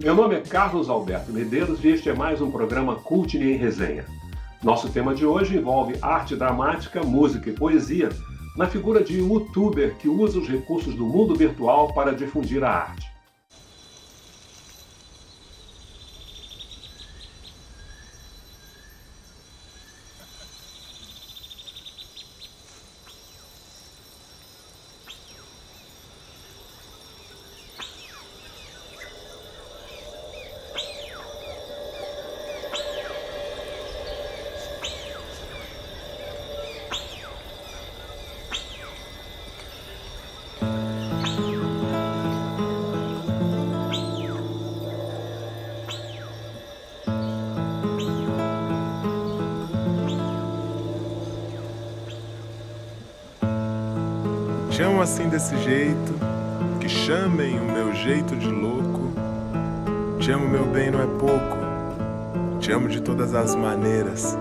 Meu nome é Carlos Alberto Medeiros e este é mais um programa Cult em Resenha. Nosso tema de hoje envolve arte dramática, música e poesia na figura de um youtuber que usa os recursos do mundo virtual para difundir a arte. Te amo assim desse jeito, que chamem o meu jeito de louco. Te amo, meu bem, não é pouco. Te amo de todas as maneiras.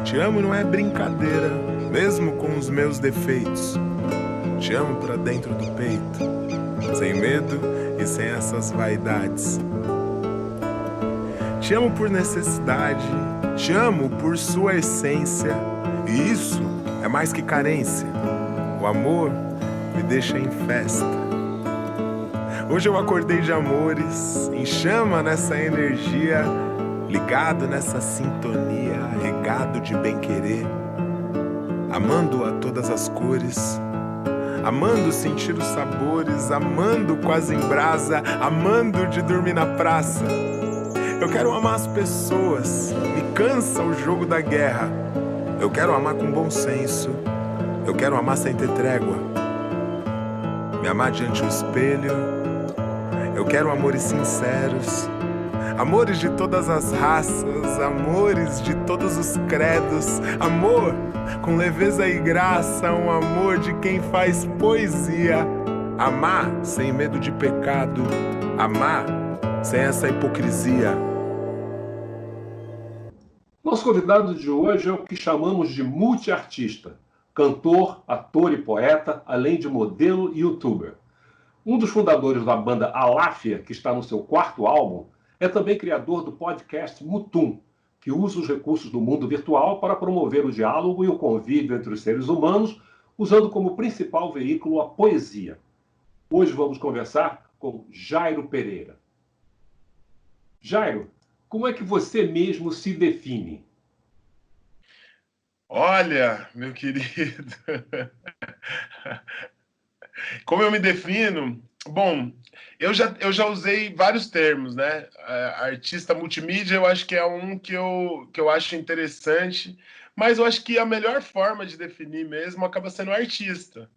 Te amo não é brincadeira, mesmo com os meus defeitos. Te amo pra dentro do peito, sem medo e sem essas vaidades. Te amo por necessidade, te amo por sua essência. E isso é mais que carência. O amor me deixa em festa. Hoje eu acordei de amores, em chama nessa energia, ligado nessa sintonia, regado de bem-querer, amando a todas as cores, amando sentir os sabores, amando quase em brasa, amando de dormir na praça. Eu quero amar as pessoas, me cansa o jogo da guerra. Eu quero amar com bom senso, eu quero amar sem ter trégua. Me amar diante do espelho. Eu quero amores sinceros, amores de todas as raças, amores de todos os credos. Amor com leveza e graça, um amor de quem faz poesia. Amar sem medo de pecado, amar sem essa hipocrisia. Nosso convidado de hoje é o que chamamos de multiartista. Cantor, ator e poeta, além de modelo e youtuber. Um dos fundadores da banda Aláfia, que está no seu 4º álbum, é também criador do podcast Mutum, que usa os recursos do mundo virtual para promover o diálogo e o convívio entre os seres humanos, usando como principal veículo a poesia. Hoje vamos conversar com Jairo Pereira. Jairo, como é que você mesmo se define? Olha, meu querido, como eu me defino? Bom, eu já usei vários termos, né? Artista multimídia, eu acho que é um que eu acho interessante, mas eu acho que a melhor forma de definir mesmo acaba sendo artista.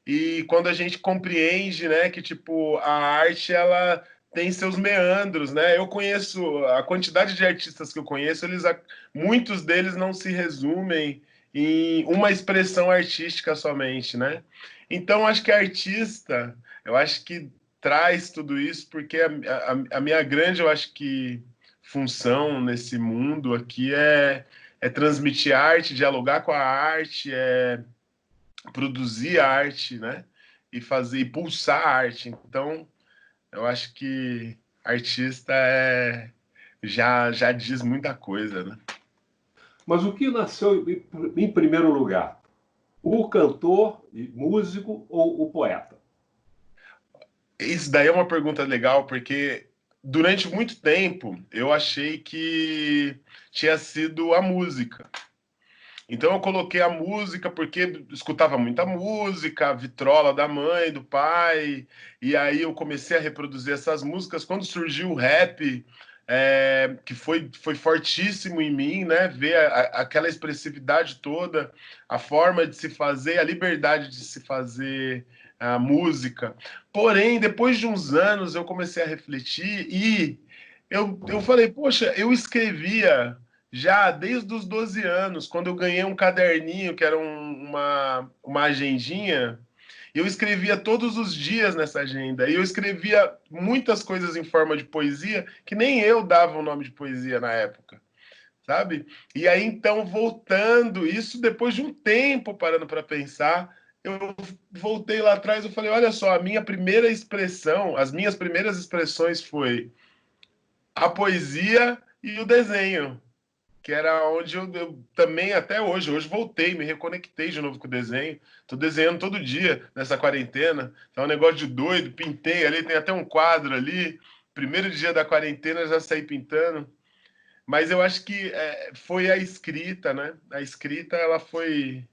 E quando a gente compreende, né, que tipo a arte ela tem seus meandros, né? Eu conheço a quantidade de artistas que eu conheço, muitos deles não se resumem em uma expressão artística somente, né? Então acho que artista, eu acho que traz tudo isso porque a minha grande, eu acho que função nesse mundo aqui é transmitir arte, dialogar com a arte, produzir arte, né? E fazer e pulsar arte. Então, eu acho que artista já diz muita coisa, né? Mas o que nasceu em primeiro lugar? O cantor, músico ou o poeta? Isso daí é uma pergunta legal, porque durante muito tempo eu achei que tinha sido a música. Então eu coloquei a música porque escutava muita música, a vitrola da mãe, do pai, e aí eu comecei a reproduzir essas músicas. Quando surgiu o rap, que foi fortíssimo em mim, né? Ver aquela expressividade toda, a forma de se fazer, a liberdade de se fazer a música. Porém, depois de uns anos, eu comecei a refletir e eu falei, poxa, eu escrevia já desde os 12 anos, quando eu ganhei um caderninho, que era uma agendinha, eu escrevia todos os dias nessa agenda. E eu escrevia muitas coisas em forma de poesia, que nem eu dava o nome de poesia na época, sabe? E aí, então, voltando, isso depois de um tempo parando para pensar, eu voltei lá atrás e falei, olha só, a minha primeira expressão, as minhas primeiras expressões foi a poesia e o desenho, que era onde eu também, até hoje voltei, me reconectei de novo com o desenho. Estou desenhando todo dia nessa quarentena. É um negócio de doido, pintei ali, tem até um quadro ali. Primeiro dia da quarentena já saí pintando. Mas eu acho que foi a escrita, né? A escrita, ela foi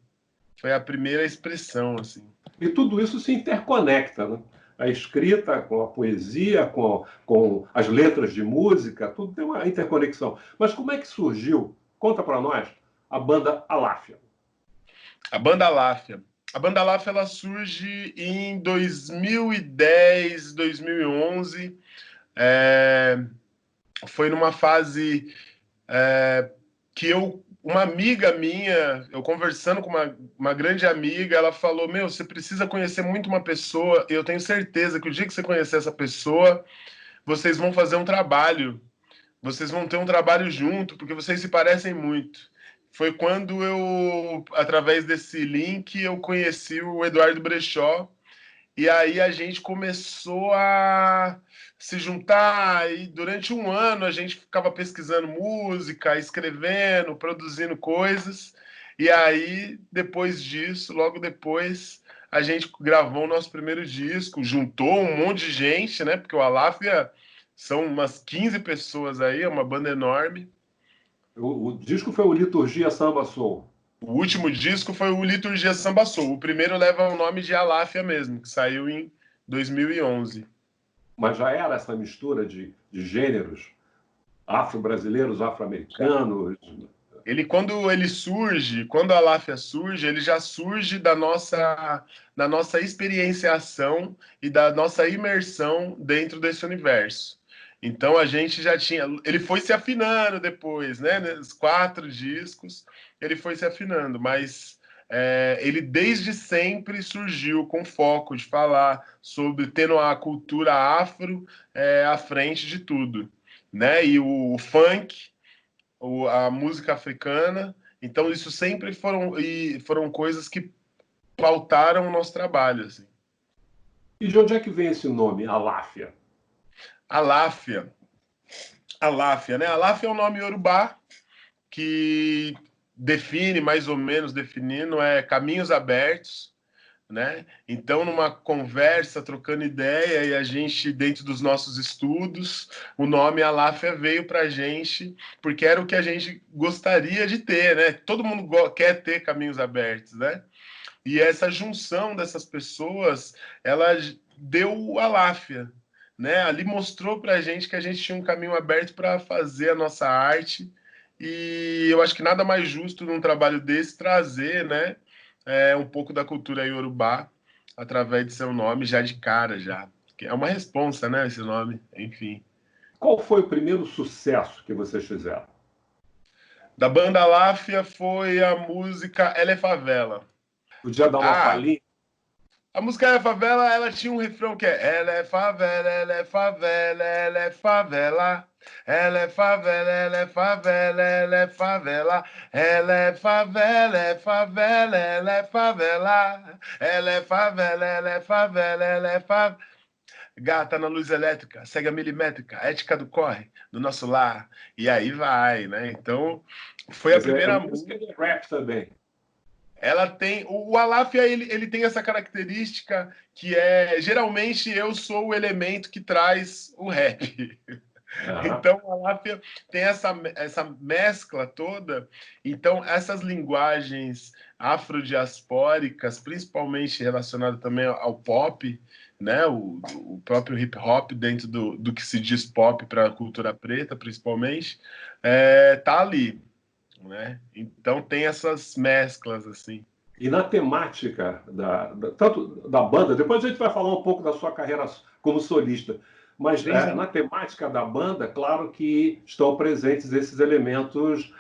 a primeira expressão, assim. E tudo isso se interconecta, né? A escrita com a poesia, com as letras de música, tudo tem uma interconexão. Mas como é que surgiu, conta para nós, a banda Aláfia? A banda Aláfia. A banda Aláfia, ela surge em 2010, 2011. Foi numa fase que uma amiga minha, eu conversando com uma grande amiga, ela falou, você precisa conhecer muito uma pessoa, e eu tenho certeza que o dia que você conhecer essa pessoa, vocês vão fazer um trabalho, vocês vão ter um trabalho junto, porque vocês se parecem muito. Foi quando eu, através desse link, eu conheci o Eduardo Brechó, e aí a gente começou a se juntar, e durante um ano a gente ficava pesquisando música, escrevendo, produzindo coisas. E aí, depois disso, logo depois, a gente gravou o nosso primeiro disco, juntou um monte de gente, né? Porque o Aláfia são umas 15 pessoas aí, é uma banda enorme. O disco foi o Liturgia Samba Soul. O último disco foi o Liturgia Samba Soul. O primeiro leva o nome de Aláfia mesmo, que saiu em 2011. Mas já era essa mistura de gêneros afro-brasileiros, afro-americanos. Quando a Aláfia surge, ele já surge da nossa experienciação e da nossa imersão dentro desse universo. Então a gente já tinha. Ele foi se afinando depois, né? Nos 4 discos, ele foi se afinando, mas ele desde sempre surgiu com foco de falar sobre tendo a cultura afro à frente de tudo, né? E o funk, a música africana. Então, isso sempre foram coisas que pautaram o nosso trabalho. Assim. E de onde é que vem esse nome, Aláfia? Aláfia. Aláfia, né? Aláfia é um nome iorubá que define, mais ou menos definindo, caminhos abertos, né? Então, numa conversa, trocando ideia, e a gente, dentro dos nossos estudos, o nome Aláfia veio para a gente, porque era o que a gente gostaria de ter, né? Todo mundo quer ter caminhos abertos, né? E essa junção dessas pessoas, ela deu Aláfia, né? Ali mostrou para a gente que a gente tinha um caminho aberto para fazer a nossa arte, e eu acho que nada mais justo num trabalho desse trazer, né? Um pouco da cultura iorubá através de seu nome já de cara já. É uma responsa, né, esse nome, enfim. Qual foi o primeiro sucesso que vocês fizeram? Da banda Aláfia foi a música Ela é Favela. Podia dar uma palhinha? A música Ela é Favela, ela tinha um refrão que é Ela é favela, ela é favela, ela é favela. Ela é favela, ela é favela, ela é favela. Ela é favela, é favela, ela é favela. Ela é favela, ela é favela, ela é favela. Gata na luz elétrica, segue a milimétrica, ética do corre, do nosso lar. E aí vai, né? Então, foi a primeira música de rap também. Ela tem. O Aláfia, ele tem essa característica que geralmente eu sou o elemento que traz o rap. Então, a Aláfia tem essa mescla toda. Então, essas linguagens afrodiaspóricas, principalmente relacionadas também ao pop, né? O próprio hip hop, dentro do que se diz pop para a cultura preta, principalmente, tá ali. Né? Então tem essas mesclas assim. E na temática tanto da banda, depois a gente vai falar um pouco da sua carreira como solista, mas na temática da banda, claro que estão presentes esses elementos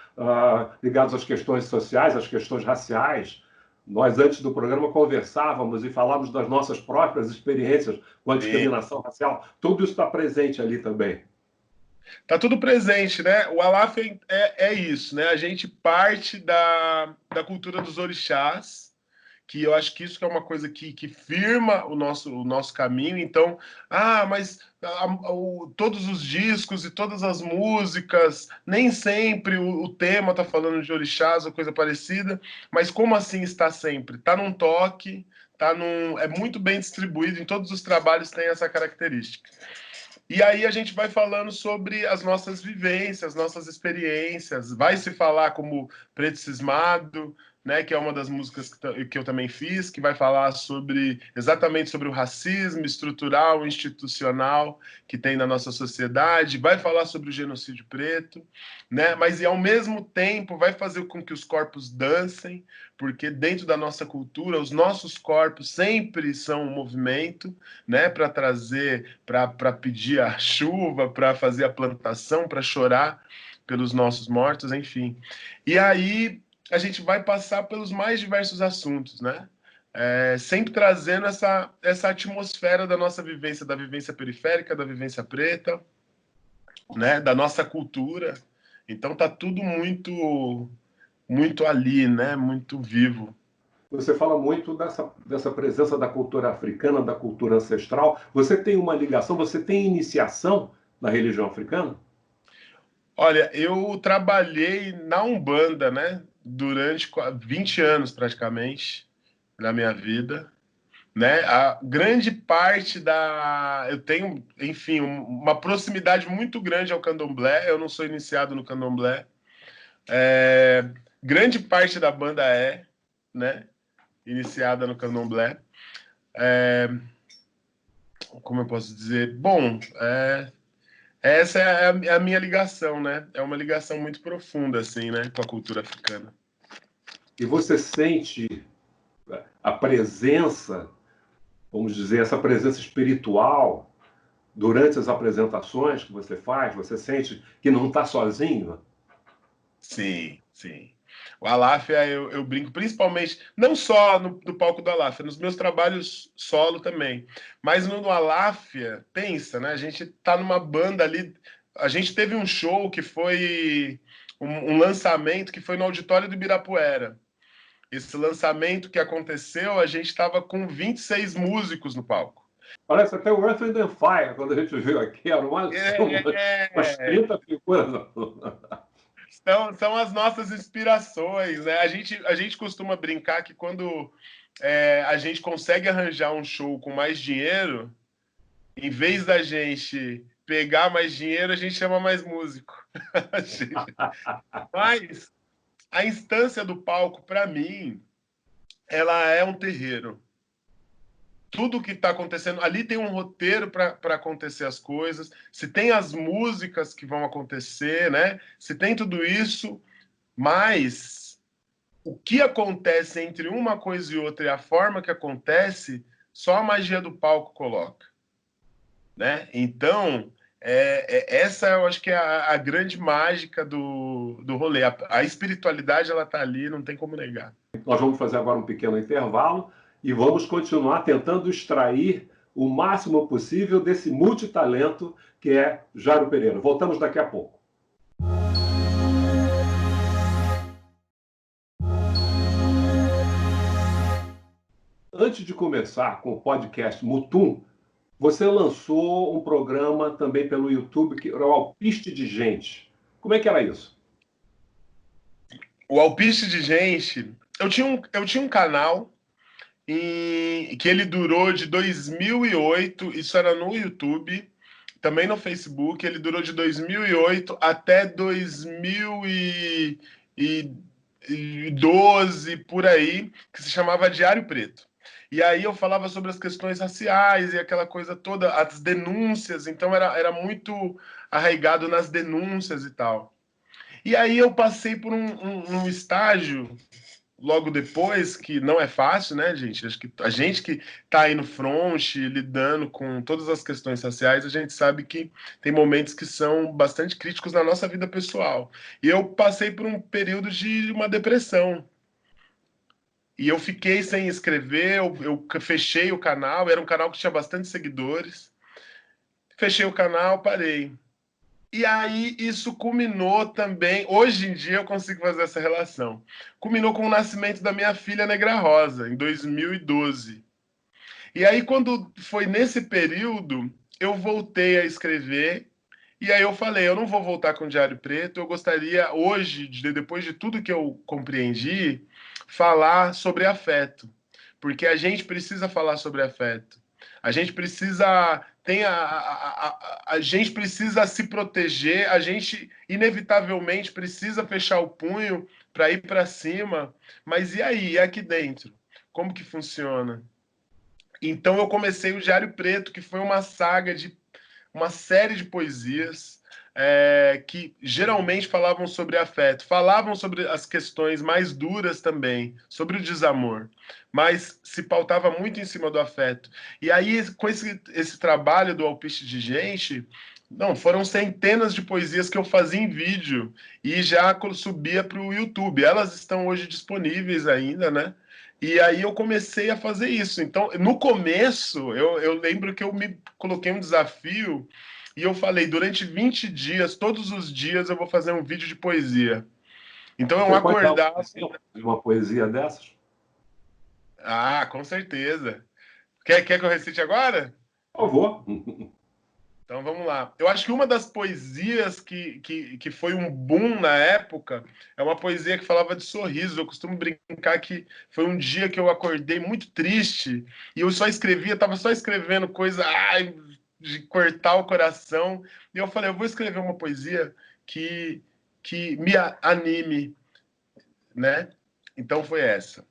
ligados às questões sociais, às questões raciais. Nós, antes do programa, conversávamos e falávamos das nossas próprias experiências com a discriminação racial. Tudo isso está presente ali também. Tá tudo presente, né? O Aláfia é isso, né? A gente parte da cultura dos orixás, que eu acho que isso que é uma coisa que firma o nosso caminho. Então, mas todos os discos e todas as músicas, nem sempre o tema está falando de orixás ou coisa parecida, mas como assim está sempre? Está num toque, é muito bem distribuído, em todos os trabalhos tem essa característica. E aí a gente vai falando sobre as nossas vivências, nossas experiências. Vai se falar como Preto Cismado, né, que é uma das músicas que eu também fiz, que vai falar exatamente sobre o racismo estrutural, institucional que tem na nossa sociedade, vai falar sobre o genocídio preto, né, mas ao mesmo tempo vai fazer com que os corpos dancem, porque dentro da nossa cultura os nossos corpos sempre são um movimento, né, para trazer, para pedir a chuva, para fazer a plantação, para chorar pelos nossos mortos, enfim. E aí a gente vai passar pelos mais diversos assuntos, né? Sempre trazendo essa atmosfera da nossa vivência, da vivência periférica, da vivência preta, né? Da nossa cultura. Então tá tudo muito ali, né? Muito vivo. Você fala muito dessa presença da cultura africana, da cultura ancestral. Você tem uma ligação, você tem iniciação na religião africana? Olha, eu trabalhei na Umbanda, né? Durante 20 anos, praticamente, na minha vida, né? A grande parte eu tenho, enfim, uma proximidade muito grande ao candomblé. Eu não sou iniciado no candomblé. Grande parte da banda né? Iniciada no candomblé. Como eu posso dizer? Bom, essa é a minha ligação, né? É uma ligação muito profunda, assim, né? Com a cultura africana. E você sente a presença, vamos dizer, essa presença espiritual durante as apresentações que você faz? Você sente que não está sozinho? Sim, sim. O Aláfia, eu brinco, principalmente, não só no palco do Aláfia, nos meus trabalhos solo também, mas no Aláfia, pensa, né? A gente tá numa banda ali, a gente teve um show que foi um lançamento que foi no auditório do Ibirapuera. Esse lançamento que aconteceu, a gente estava com 26 músicos no palco. Parece até o Earth, Wind and Fire, quando a gente viu aqui, eram umas 30 figuras. São as nossas inspirações, né? A gente costuma brincar que quando a gente consegue arranjar um show com mais dinheiro, em vez da gente pegar mais dinheiro, a gente chama mais músico. Mas a instância do palco, para mim, ela é um terreiro. Tudo que está acontecendo, ali tem um roteiro para acontecer as coisas, se tem as músicas que vão acontecer, né? Se tem tudo isso, mas o que acontece entre uma coisa e outra e a forma que acontece, só a magia do palco coloca, né? Então, essa eu acho que é a grande mágica do rolê. A espiritualidade, ela tá ali, não tem como negar. Nós vamos fazer agora um pequeno intervalo e vamos continuar tentando extrair o máximo possível desse multitalento que é Jairo Pereira. Voltamos daqui a pouco. Antes de começar com o podcast Mutum, você lançou um programa também pelo YouTube que era o Alpiste de Gente. Como é que era isso? O Alpiste de Gente, eu tinha um canal que ele durou de 2008, isso era no YouTube, também no Facebook, ele durou de 2008 até 2012, por aí, que se chamava Diário Preto. E aí eu falava sobre as questões raciais e aquela coisa toda, as denúncias, então era muito arraigado nas denúncias e tal. E aí eu passei por um estágio logo depois, que não é fácil, né, gente? Acho que a gente que está aí no front, lidando com todas as questões raciais, a gente sabe que tem momentos que são bastante críticos na nossa vida pessoal. E eu passei por um período de uma depressão. E eu fiquei sem escrever, eu fechei o canal, era um canal que tinha bastante seguidores. Fechei o canal, parei. E aí isso culminou também, hoje em dia eu consigo fazer essa relação, culminou com o nascimento da minha filha Negra Rosa, em 2012. E aí quando foi nesse período, eu voltei a escrever, e aí eu falei, eu não vou voltar com o Diário Preto, eu gostaria hoje, depois de tudo que eu compreendi, falar sobre afeto, porque a gente precisa falar sobre afeto. A gente precisa a gente precisa se proteger, a gente inevitavelmente precisa fechar o punho para ir para cima, mas e aí, e aqui dentro? Como que funciona? Então eu comecei o Diário Preto, que foi uma saga de uma série de poesias que geralmente falavam sobre afeto, falavam sobre as questões mais duras também, sobre o desamor, mas se pautava muito em cima do afeto. E aí, com esse trabalho do Alpiste de Gente, não, foram centenas de poesias que eu fazia em vídeo e já subia para o YouTube. Elas estão hoje disponíveis ainda, né? E aí eu comecei a fazer isso. Então, no começo, eu lembro que eu me coloquei um desafio e eu falei, durante 20 dias, todos os dias, eu vou fazer um vídeo de poesia. Então, eu Você pode dar um acordava... exemplo de uma poesia dessas? Ah, com certeza. Quer que eu recite agora? Por favor. Então vamos lá. Eu acho que uma das poesias que foi um boom na época é uma poesia que falava de sorriso. Eu costumo brincar que foi um dia que eu acordei muito triste e eu só escrevia, estava só escrevendo coisa de cortar o coração. E eu falei, eu vou escrever uma poesia que me anime, né? Então foi essa.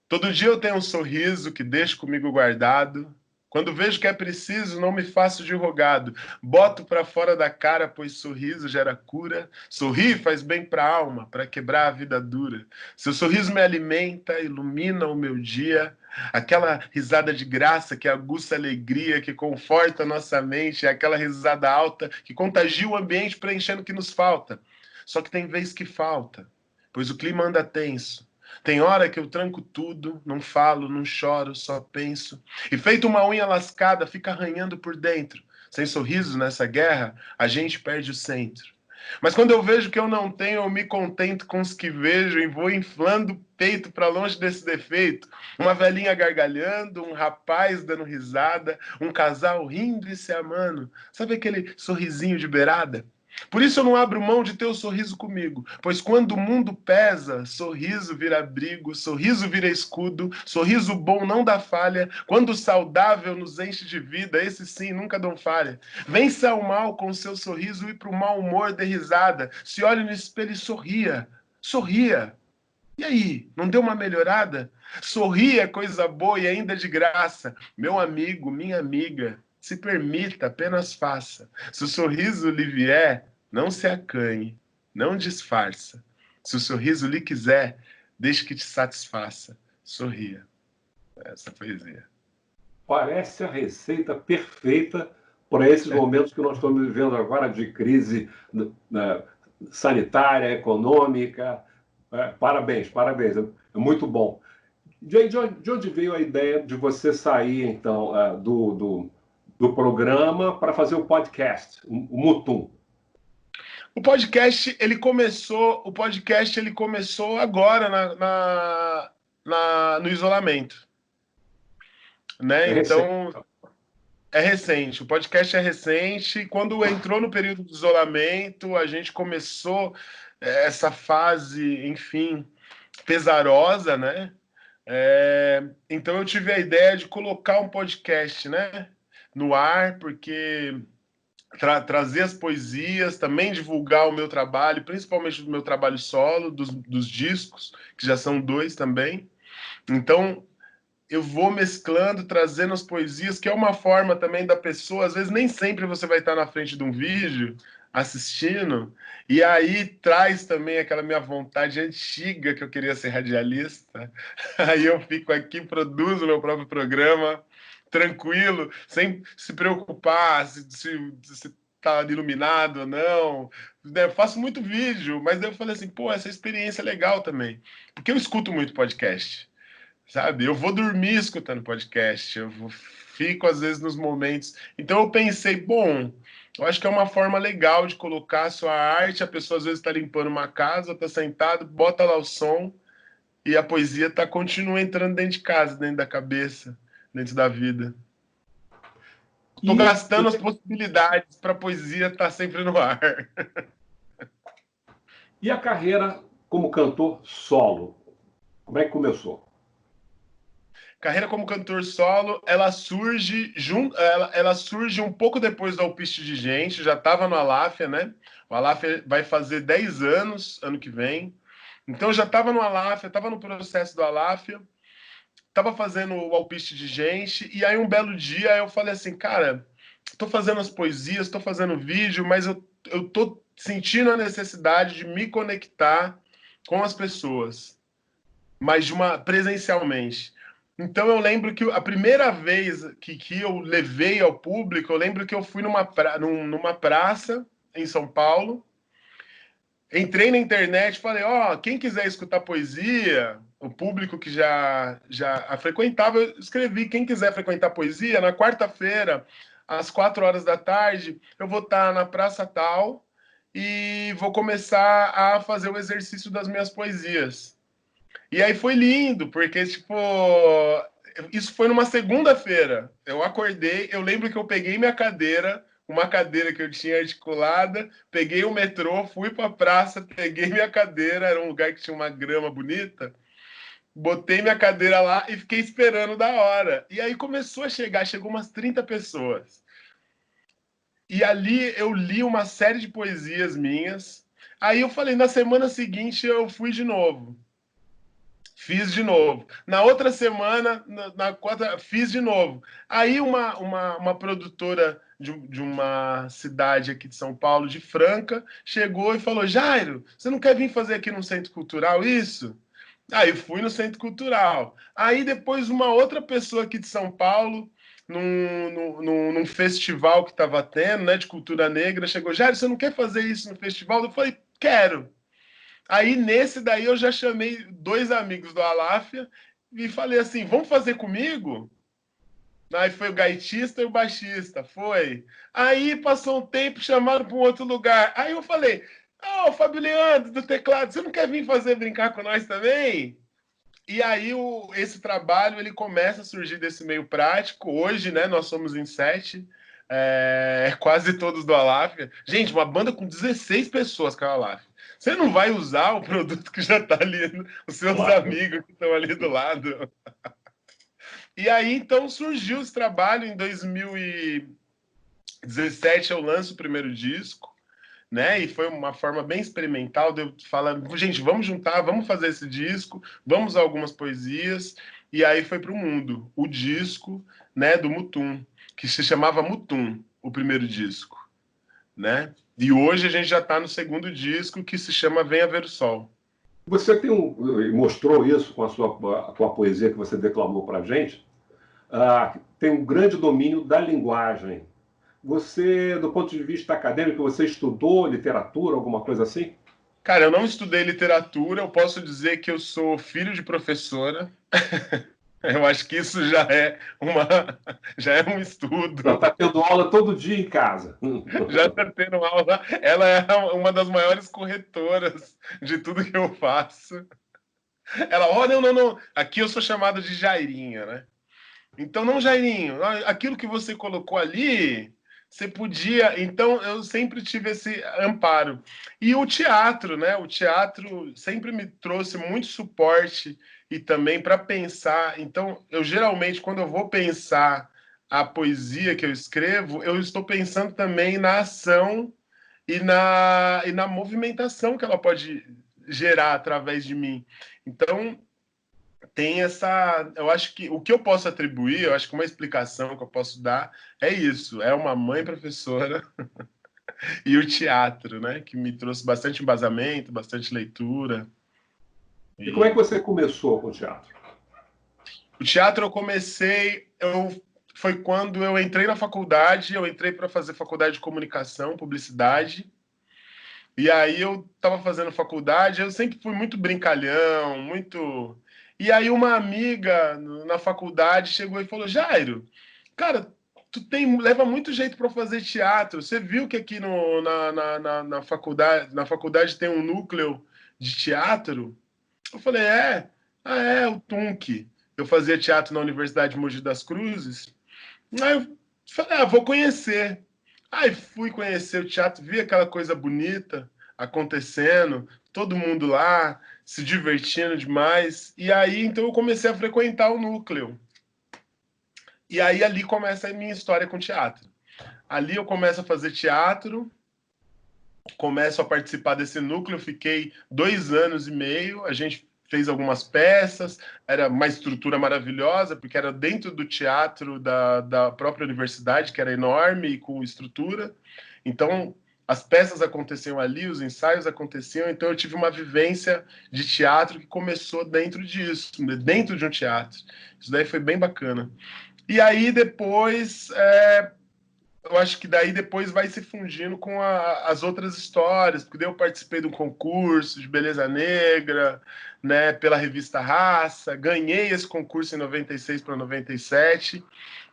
Todo dia eu tenho um sorriso que deixo comigo guardado. Quando vejo que é preciso, não me faço de rogado. Boto para fora da cara, pois sorriso gera cura. Sorrir faz bem para a alma, para quebrar a vida dura. Seu sorriso me alimenta, ilumina o meu dia. Aquela risada de graça que aguça a alegria, que conforta a nossa mente. É aquela risada alta que contagia o ambiente, preenchendo o que nos falta. Só que tem vez que falta, pois o clima anda tenso. Tem hora que eu tranco tudo, não falo, não choro, só penso. E feito uma unha lascada, fica arranhando por dentro. Sem sorriso nessa guerra, a gente perde o centro. Mas quando eu vejo que eu não tenho, eu me contento com os que vejo e vou inflando o peito para longe desse defeito. Uma velhinha gargalhando, um rapaz dando risada, um casal rindo e se amando. Sabe aquele sorrisinho de beirada? Por isso eu não abro mão de ter o sorriso comigo, pois quando o mundo pesa, sorriso vira abrigo, sorriso vira escudo, sorriso bom não dá falha, quando o saudável nos enche de vida, esse sim nunca dão falha. Vença o mal com seu sorriso e pro mau humor dê risada, se olhe no espelho e sorria, sorria. E aí, não deu uma melhorada? Sorria é coisa boa e ainda de graça. Meu amigo, minha amiga, se permita, apenas faça. Se o sorriso lhe vier, não se acanhe, não disfarça. Se o sorriso lhe quiser, deixe que te satisfaça. Sorria. Essa poesia. Parece a receita perfeita para esses momentos que nós estamos vivendo agora de crise sanitária, econômica. Parabéns, parabéns. É muito bom. De onde veio a ideia de você sair, então, do programa para fazer o podcast, o Mutum? O podcast ele começou agora no isolamento, né? Então é recente. O podcast é recente. Quando entrou no período de isolamento, a gente começou essa fase, enfim, pesarosa, né? Então eu tive a ideia de colocar um podcast, né, no ar, porque trazer as poesias, também divulgar o meu trabalho, principalmente do meu trabalho solo, dos discos, que já são 2 também. Então, eu vou mesclando, trazendo as poesias, que é uma forma também da pessoa, às vezes nem sempre você vai estar na frente de um vídeo, assistindo, e aí traz também aquela minha vontade antiga que eu queria ser radialista. Aí eu fico aqui, produzo o meu próprio programa, tranquilo, sem se preocupar se tá iluminado ou não. Eu faço muito vídeo, mas daí eu falei assim, pô, essa experiência é legal também. Porque eu escuto muito podcast, sabe? Eu vou dormir escutando podcast, fico às vezes nos momentos. Então eu pensei, bom, Eu acho que é uma forma legal de colocar a sua arte. A pessoa às vezes está limpando uma casa, está sentado, bota lá o som e a poesia continua entrando dentro de casa, dentro da cabeça, dentro da vida. Estou E, gastando as possibilidades para a poesia estar sempre no ar. e a carreira como cantor solo? Como é que começou? Carreira como cantor solo, ela surge ela surge um pouco depois do Alpiste de Gente, já estava no Aláfia, né? O Aláfia vai fazer 10 anos ano que vem. Então eu já estava no Aláfia, estava no processo do Aláfia, estava fazendo o Alpiste de Gente, e aí um belo dia eu falei assim, cara, estou fazendo as poesias, estou fazendo vídeo, mas eu estou sentindo a necessidade de me conectar com as pessoas, mas presencialmente. Então eu lembro que a primeira vez que eu levei ao público, eu lembro que eu fui numa praça em São Paulo, entrei na internet, falei, quem quiser escutar poesia, o público que já a frequentava, eu escrevi, quem quiser frequentar poesia, na quarta-feira, às 4 horas da tarde, eu vou estar na praça tal e vou começar a fazer o exercício das minhas poesias. E aí foi lindo, porque, tipo, isso foi numa segunda-feira. Eu acordei, eu lembro que eu peguei minha cadeira, uma cadeira que eu tinha articulada, peguei o metrô, fui para a praça, peguei minha cadeira, era um lugar que tinha uma grama bonita, botei minha cadeira lá e fiquei esperando da hora. E aí começou a chegou umas 30 pessoas. E ali eu li uma série de poesias minhas. Aí eu falei, na semana seguinte eu fui de novo. Fiz de novo. Na outra semana, na quarta, fiz de novo. Aí uma produtora de uma cidade aqui de São Paulo, de Franca, chegou e falou, Jairo, você não quer vir fazer aqui no Centro Cultural isso? Aí fui no Centro Cultural. Aí depois uma outra pessoa aqui de São Paulo, num festival que estava tendo, né, de cultura negra, chegou, Jairo, você não quer fazer isso no festival? Eu falei, quero. Aí, nesse daí, eu já chamei 2 amigos do Aláfia e falei assim, vamos fazer comigo? Aí foi o gaitista e o baixista, foi. Aí passou um tempo, chamaram para um outro lugar. Aí eu falei, Fábio Leandro, do teclado, você não quer vir brincar com nós também? E aí esse trabalho ele começa a surgir desse meio prático. Hoje, né, nós somos em 7, quase todos do Aláfia. Gente, uma banda com 16 pessoas com a Aláfia. Você não vai usar o produto que já está ali, os seus Claro. amigos que estão ali do lado. E aí, então, surgiu esse trabalho. Em 2017, eu lanço o primeiro disco, né? E foi uma forma bem experimental de eu falar, gente, vamos juntar, vamos fazer esse disco, vamos a algumas poesias. E aí foi para o mundo o disco, né, do Mutum, que se chamava Mutum, o primeiro disco, né? E hoje a gente já está no segundo disco, que se chama Venha Ver o Sol. Você mostrou isso com a poesia que você declamou para a gente, tem um grande domínio da linguagem. Você, do ponto de vista acadêmico, você estudou literatura, alguma coisa assim? Cara, eu não estudei literatura, eu posso dizer que eu sou filho de professora. Eu acho que isso já é um estudo. Já está tendo aula todo dia em casa. Já está tendo aula. Ela é uma das maiores corretoras de tudo que eu faço. Ela, não. Aqui eu sou chamado de Jairinha, né? Então, não, Jairinho, aquilo que você colocou ali, você podia. Então, eu sempre tive esse amparo. E o teatro, né? O teatro sempre me trouxe muito suporte e também para pensar. Então, eu geralmente, quando eu vou pensar a poesia que eu escrevo, eu estou pensando também na ação e na movimentação que ela pode gerar através de mim. Então, tem essa. Eu acho que o que eu posso atribuir, eu acho que uma explicação que eu posso dar é isso: é uma mãe professora e o teatro, né? Que me trouxe bastante embasamento, bastante leitura. E como é que você começou com o teatro? O teatro eu comecei. Foi quando eu entrei na faculdade, eu entrei para fazer faculdade de comunicação, publicidade. E aí eu estava fazendo faculdade, eu sempre fui muito brincalhão, muito. E aí uma amiga na faculdade chegou e falou, Jairo, cara, leva muito jeito para fazer teatro. Você viu que aqui na faculdade tem um núcleo de teatro? Eu falei, o Tunc. Eu fazia teatro na Universidade de Mogi das Cruzes. Aí eu falei, vou conhecer. Aí fui conhecer o teatro, vi aquela coisa bonita acontecendo, todo mundo lá, se divertindo demais. E aí, então, eu comecei a frequentar o núcleo. E aí, ali começa a minha história com teatro. Ali eu começo a fazer teatro, começo a participar desse núcleo, fiquei 2 anos e meio, a gente fez algumas peças, era uma estrutura maravilhosa, porque era dentro do teatro da própria universidade, que era enorme e com estrutura. Então, as peças aconteciam ali, os ensaios aconteciam, então eu tive uma vivência de teatro que começou dentro disso, dentro de um teatro. Isso daí foi bem bacana. E aí, depois, eu acho que daí depois vai se fundindo com as outras histórias, porque daí eu participei de um concurso de beleza negra, né, pela revista Raça, ganhei esse concurso em 96 para 97,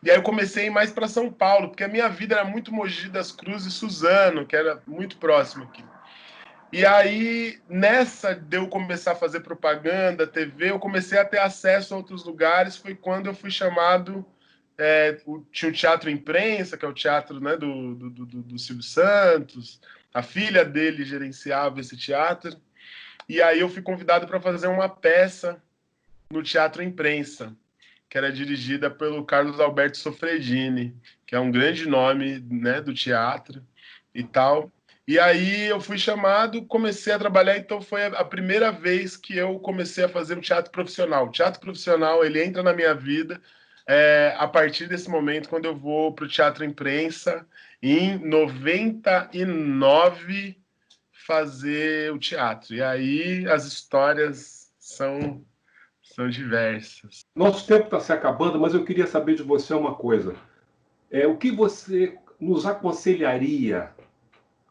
e aí eu comecei a ir mais para São Paulo, porque a minha vida era muito Mogi das Cruzes e Suzano, que era muito próximo aqui. E aí, nessa de eu começar a fazer propaganda, TV, eu comecei a ter acesso a outros lugares, foi quando eu fui chamado... tinha o Teatro Imprensa, que é o teatro, né, do Silvio Santos, a filha dele gerenciava esse teatro, e aí eu fui convidado para fazer uma peça no Teatro Imprensa, que era dirigida pelo Carlos Alberto Sofredini, que é um grande nome, né, do teatro e tal. E aí eu fui chamado, comecei a trabalhar, então foi a primeira vez que eu comecei a fazer um teatro profissional. O teatro profissional, ele entra na minha vida a partir desse momento, quando eu vou para o Teatro Imprensa, em 99, fazer o teatro. E aí as histórias são diversas. Nosso tempo está se acabando, mas eu queria saber de você uma coisa. O que você nos aconselharia,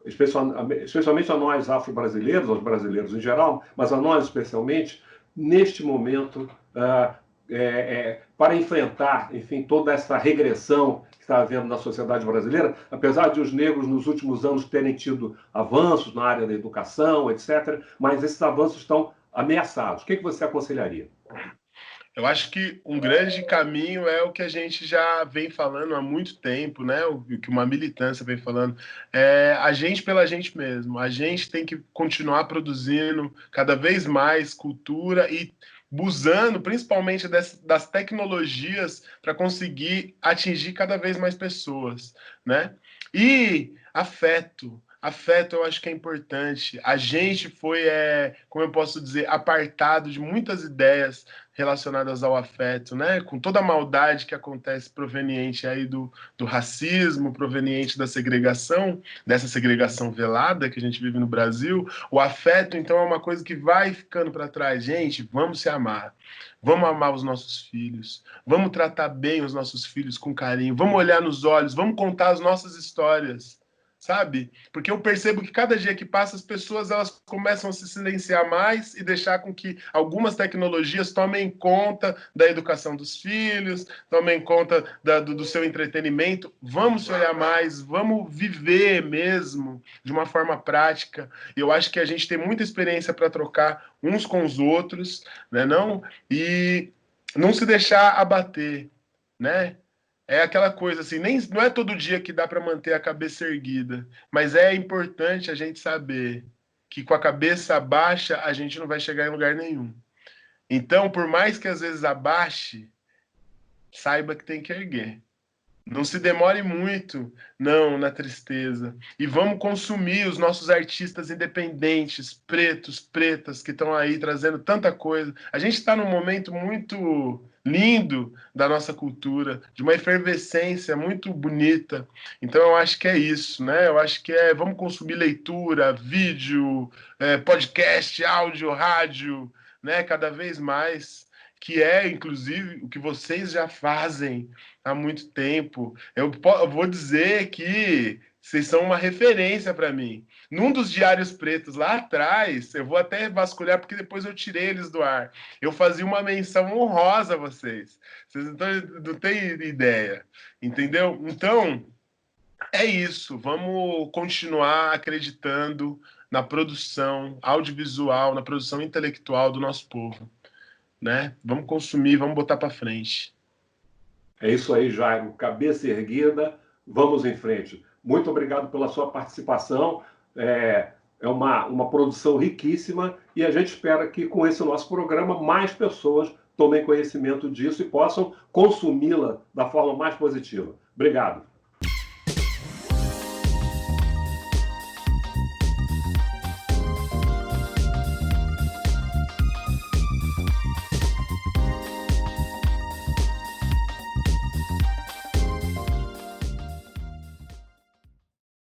especialmente a nós afro-brasileiros, aos brasileiros em geral, mas a nós especialmente, neste momento, para enfrentar, enfim, toda essa regressão que está havendo na sociedade brasileira, apesar de os negros nos últimos anos terem tido avanços na área da educação, etc., mas esses avanços estão ameaçados. O que você aconselharia? Eu acho que um grande caminho é o que a gente já vem falando há muito tempo, né? O que uma militância vem falando. A gente pela gente mesmo. A gente tem que continuar produzindo cada vez mais cultura e usando principalmente das tecnologias para conseguir atingir cada vez mais pessoas, né? E afeto. Afeto eu acho que é importante. A gente foi, como eu posso dizer, apartado de muitas ideias relacionadas ao afeto, né? Com toda a maldade que acontece proveniente aí do racismo, proveniente da segregação, dessa segregação velada que a gente vive no Brasil. O afeto, então, é uma coisa que vai ficando para trás. Gente, vamos se amar. Vamos amar os nossos filhos. Vamos tratar bem os nossos filhos com carinho. Vamos olhar nos olhos. Vamos contar as nossas histórias. Sabe? Porque eu percebo que cada dia que passa as pessoas elas começam a se silenciar mais e deixar com que algumas tecnologias tomem conta da educação dos filhos, tomem conta do seu entretenimento. Vamos olhar mais, vamos viver mesmo de uma forma prática. E eu acho que a gente tem muita experiência para trocar uns com os outros, né? E não se deixar abater, né? É aquela coisa assim, não é todo dia que dá para manter a cabeça erguida, mas é importante a gente saber que com a cabeça baixa a gente não vai chegar em lugar nenhum. Então, por mais que às vezes abaixe, saiba que tem que erguer. Não se demore muito, não, na tristeza. E vamos consumir os nossos artistas independentes, pretos, pretas, que estão aí trazendo tanta coisa. A gente está num momento muito lindo da nossa cultura, de uma efervescência muito bonita. Então eu acho que é isso, né? Eu acho que vamos consumir leitura, vídeo, podcast, áudio, rádio, né? Cada vez mais, que inclusive, o que vocês já fazem há muito tempo. Eu vou dizer que Vocês são uma referência para mim. Num dos diários pretos lá atrás, eu vou até vasculhar, porque depois eu tirei eles do ar. Eu fazia uma menção honrosa a vocês. Vocês não têm ideia, entendeu? Então, é isso. Vamos continuar acreditando na produção audiovisual, na produção intelectual do nosso povo, né? Vamos consumir, vamos botar para frente. É isso aí, Jairo. Cabeça erguida, vamos em frente. Muito obrigado pela sua participação. É uma produção riquíssima e a gente espera que com esse nosso programa mais pessoas tomem conhecimento disso e possam consumi-la da forma mais positiva. Obrigado.